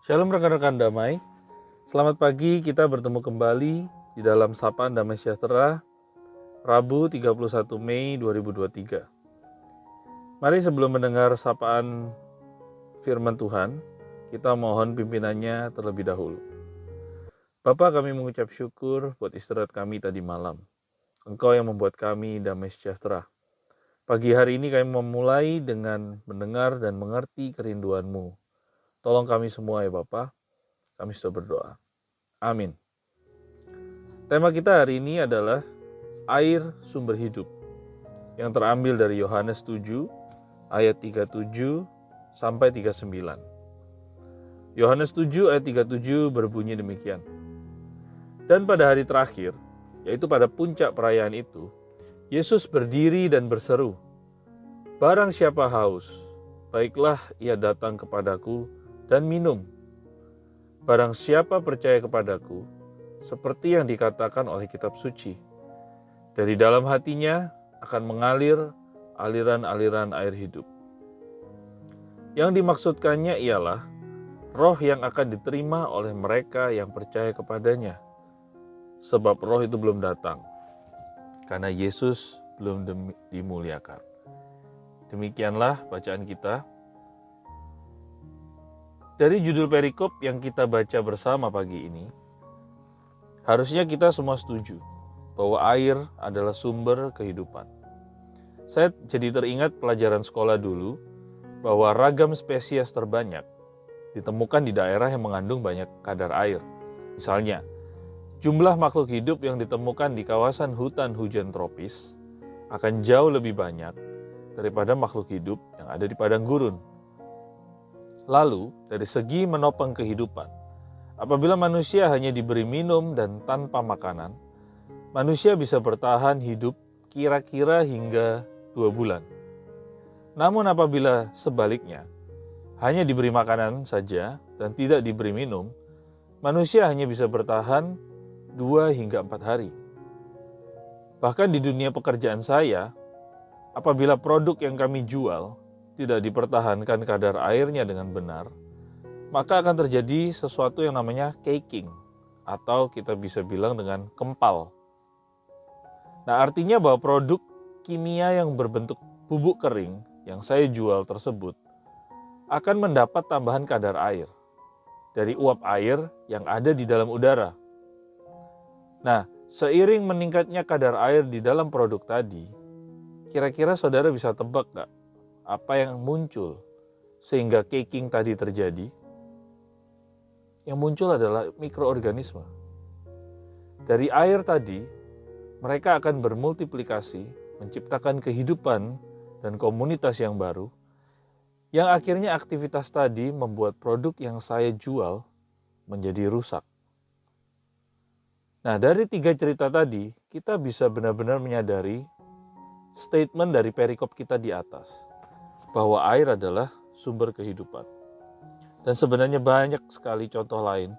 Shalom rekan-rekan damai, selamat pagi, kita bertemu kembali di dalam Sapaan Damai Sejahtera, Rabu 31 Mei 2023. Mari sebelum mendengar sapaan firman Tuhan, kita mohon pimpinannya terlebih dahulu. Bapa, kami mengucap syukur buat istirahat kami tadi malam. Engkau yang membuat kami damai sejahtera. Pagi hari ini kami memulai dengan mendengar dan mengerti kerinduan-Mu. Tolong kami semua ya Bapa. Kami sudah berdoa. Amin. Tema kita hari ini adalah air sumber hidup yang terambil dari Yohanes 7 ayat 37 sampai 39. Yohanes 7 ayat 37 berbunyi demikian. Dan pada hari terakhir, yaitu pada puncak perayaan itu, Yesus berdiri dan berseru, "Barang siapa haus, baiklah ia datang kepadaku dan minum. Barang siapa percaya kepadaku, seperti yang dikatakan oleh kitab suci, dari dalam hatinya akan mengalir aliran-aliran air hidup." Yang dimaksudkannya ialah roh yang akan diterima oleh mereka yang percaya kepadanya. Sebab roh itu belum datang, karena Yesus belum dimuliakan. Demikianlah bacaan kita. Dari judul perikop yang kita baca bersama pagi ini, harusnya kita semua setuju bahwa air adalah sumber kehidupan. Saya jadi teringat pelajaran sekolah dulu bahwa ragam spesies terbanyak ditemukan di daerah yang mengandung banyak kadar air. Misalnya, jumlah makhluk hidup yang ditemukan di kawasan hutan hujan tropis akan jauh lebih banyak daripada makhluk hidup yang ada di padang gurun. Lalu, dari segi menopang kehidupan, apabila manusia hanya diberi minum dan tanpa makanan, manusia bisa bertahan hidup kira-kira hingga 2 bulan. Namun apabila sebaliknya, hanya diberi makanan saja dan tidak diberi minum, manusia hanya bisa bertahan 2 hingga 4 hari. Bahkan di dunia pekerjaan saya, apabila produk yang kami jual tidak dipertahankan kadar airnya dengan benar, maka akan terjadi sesuatu yang namanya caking, atau kita bisa bilang dengan kempal. Nah, artinya bahwa produk kimia yang berbentuk bubuk kering yang saya jual tersebut akan mendapat tambahan kadar air dari uap air yang ada di dalam udara. Nah, seiring meningkatnya kadar air di dalam produk tadi, kira-kira saudara bisa tebak gak apa yang muncul sehingga caking tadi terjadi? Yang muncul adalah mikroorganisme. Dari air tadi, mereka akan bermultiplikasi, menciptakan kehidupan dan komunitas yang baru, yang akhirnya aktivitas tadi membuat produk yang saya jual menjadi rusak. Nah, dari 3 cerita tadi, kita bisa benar-benar menyadari statement dari perikop kita di atas, bahwa air adalah sumber kehidupan. Dan sebenarnya banyak sekali contoh lain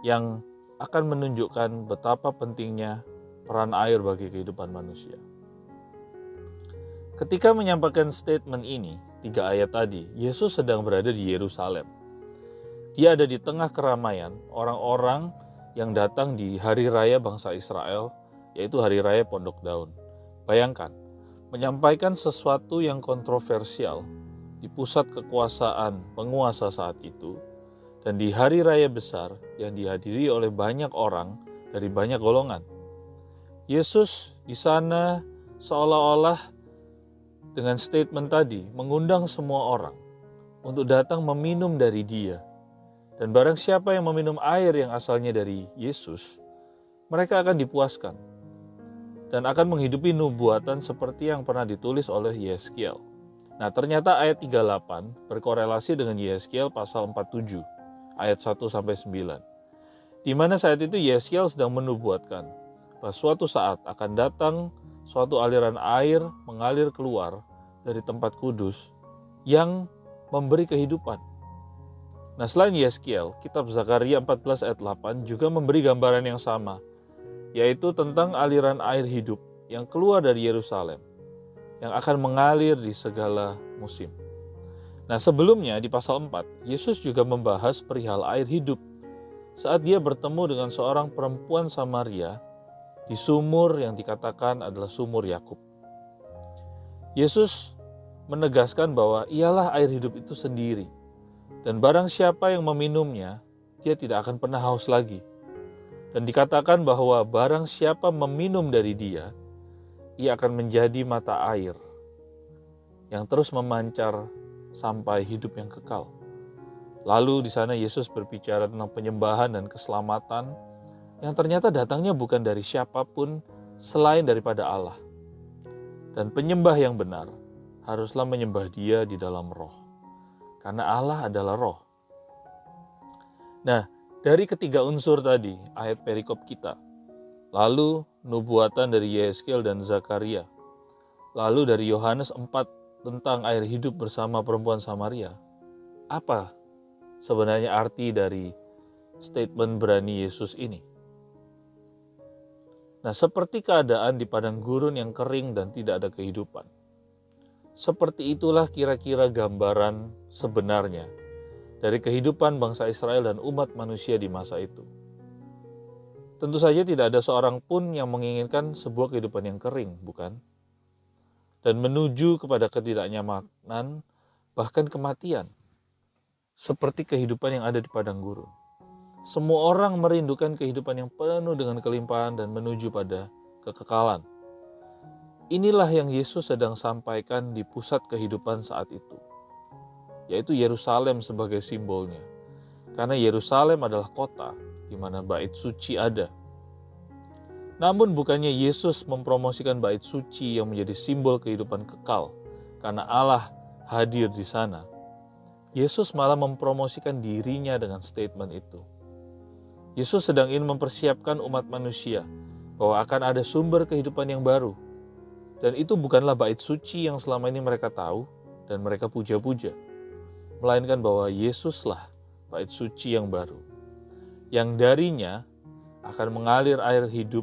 yang akan menunjukkan betapa pentingnya peran air bagi kehidupan manusia. Ketika menyampaikan statement ini, 3 ayat tadi, Yesus sedang berada di Yerusalem. Dia ada di tengah keramaian orang-orang yang datang di hari raya bangsa Israel, yaitu hari raya Pondok Daun. Bayangkan, menyampaikan sesuatu yang kontroversial di pusat kekuasaan penguasa saat itu, dan di hari raya besar yang dihadiri oleh banyak orang dari banyak golongan. Yesus di sana seolah-olah dengan statement tadi mengundang semua orang untuk datang meminum dari Dia. Dan barang siapa yang meminum air yang asalnya dari Yesus, mereka akan dipuaskan dan akan menghidupi nubuatan seperti yang pernah ditulis oleh Yeskiel. Nah, ternyata ayat 38 berkorelasi dengan Yeskiel pasal 47, ayat 1-9. Di mana saat itu Yeskiel sedang menubuatkan bahwa suatu saat akan datang suatu aliran air mengalir keluar dari tempat kudus yang memberi kehidupan. Nah, selain Yeskiel, kitab Zakaria 14 ayat 8 juga memberi gambaran yang sama, yaitu tentang aliran air hidup yang keluar dari Yerusalem, yang akan mengalir di segala musim. Nah, sebelumnya di pasal 4, Yesus juga membahas perihal air hidup saat dia bertemu dengan seorang perempuan Samaria di sumur yang dikatakan adalah sumur Yakub. Yesus menegaskan bahwa ialah air hidup itu sendiri, dan barang siapa yang meminumnya, dia tidak akan pernah haus lagi. Dan dikatakan bahwa barang siapa meminum dari dia, ia akan menjadi mata air yang terus memancar sampai hidup yang kekal. Lalu di sana Yesus berbicara tentang penyembahan dan keselamatan yang ternyata datangnya bukan dari siapapun selain daripada Allah. Dan penyembah yang benar haruslah menyembah Dia di dalam roh, karena Allah adalah roh. Nah, dari ketiga unsur tadi, ayat perikop kita, lalu nubuatan dari Yeskel dan Zakaria, lalu dari Yohanes 4 tentang air hidup bersama perempuan Samaria, apa sebenarnya arti dari statement berani Yesus ini? Nah, seperti keadaan di padang gurun yang kering dan tidak ada kehidupan, seperti itulah kira-kira gambaran sebenarnya dari kehidupan bangsa Israel dan umat manusia di masa itu. Tentu saja tidak ada seorang pun yang menginginkan sebuah kehidupan yang kering, bukan? Dan menuju kepada ketidaknyamanan, bahkan kematian, seperti kehidupan yang ada di padang gurun. Semua orang merindukan kehidupan yang penuh dengan kelimpahan dan menuju pada kekekalan. Inilah yang Yesus sedang sampaikan di pusat kehidupan saat itu, yaitu Yerusalem sebagai simbolnya. Karena Yerusalem adalah kota di mana bait suci ada. Namun bukannya Yesus mempromosikan bait suci yang menjadi simbol kehidupan kekal karena Allah hadir di sana. Yesus malah mempromosikan dirinya dengan statement itu. Yesus sedang ingin mempersiapkan umat manusia bahwa akan ada sumber kehidupan yang baru. Dan itu bukanlah bait suci yang selama ini mereka tahu dan mereka puja-puja, melainkan bahwa Yesuslah bait suci yang baru, yang darinya akan mengalir air hidup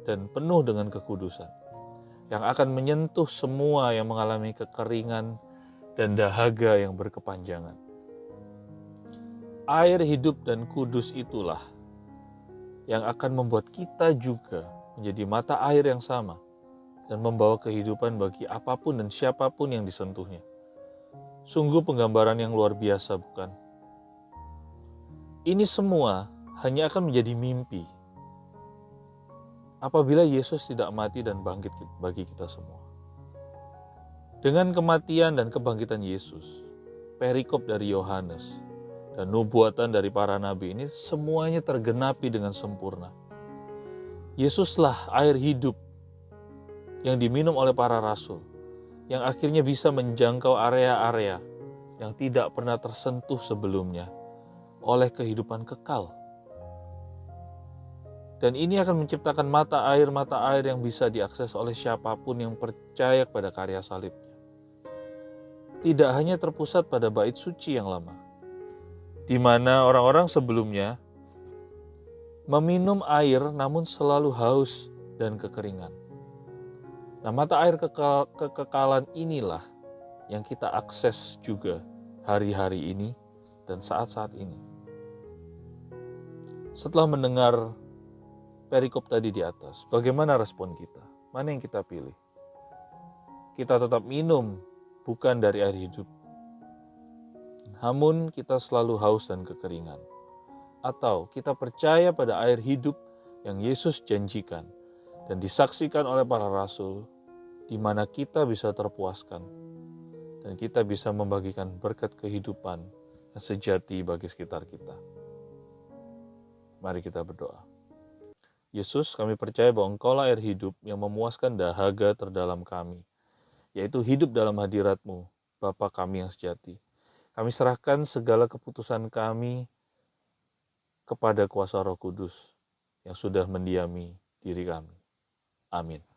dan penuh dengan kekudusan, yang akan menyentuh semua yang mengalami kekeringan dan dahaga yang berkepanjangan. Air hidup dan kudus itulah yang akan membuat kita juga menjadi mata air yang sama dan membawa kehidupan bagi apapun dan siapapun yang disentuhnya. Sungguh penggambaran yang luar biasa, bukan? Ini semua hanya akan menjadi mimpi apabila Yesus tidak mati dan bangkit bagi kita semua. Dengan kematian dan kebangkitan Yesus, perikop dari Yohanes, dan nubuatan dari para nabi ini semuanya tergenapi dengan sempurna. Yesuslah air hidup yang diminum oleh para rasul, yang akhirnya bisa menjangkau area-area yang tidak pernah tersentuh sebelumnya oleh kehidupan kekal. Dan ini akan menciptakan mata air yang bisa diakses oleh siapapun yang percaya kepada karya salibnya. Tidak hanya terpusat pada bait suci yang lama, di mana orang-orang sebelumnya meminum air namun selalu haus dan kekeringan. Nah, mata air kekekalan inilah yang kita akses juga hari-hari ini dan saat-saat ini. Setelah mendengar perikop tadi di atas, bagaimana respon kita? Mana yang kita pilih? Kita tetap minum bukan dari air hidup, namun kita selalu haus dan kekeringan. Atau kita percaya pada air hidup yang Yesus janjikan dan disaksikan oleh para rasul, di mana kita bisa terpuaskan dan kita bisa membagikan berkat kehidupan yang sejati bagi sekitar kita. Mari kita berdoa. Yesus, kami percaya bahwa Engkaulah air hidup yang memuaskan dahaga terdalam kami, yaitu hidup dalam hadirat-Mu, Bapa kami yang sejati. Kami serahkan segala keputusan kami kepada kuasa Roh Kudus yang sudah mendiami diri kami. Amin.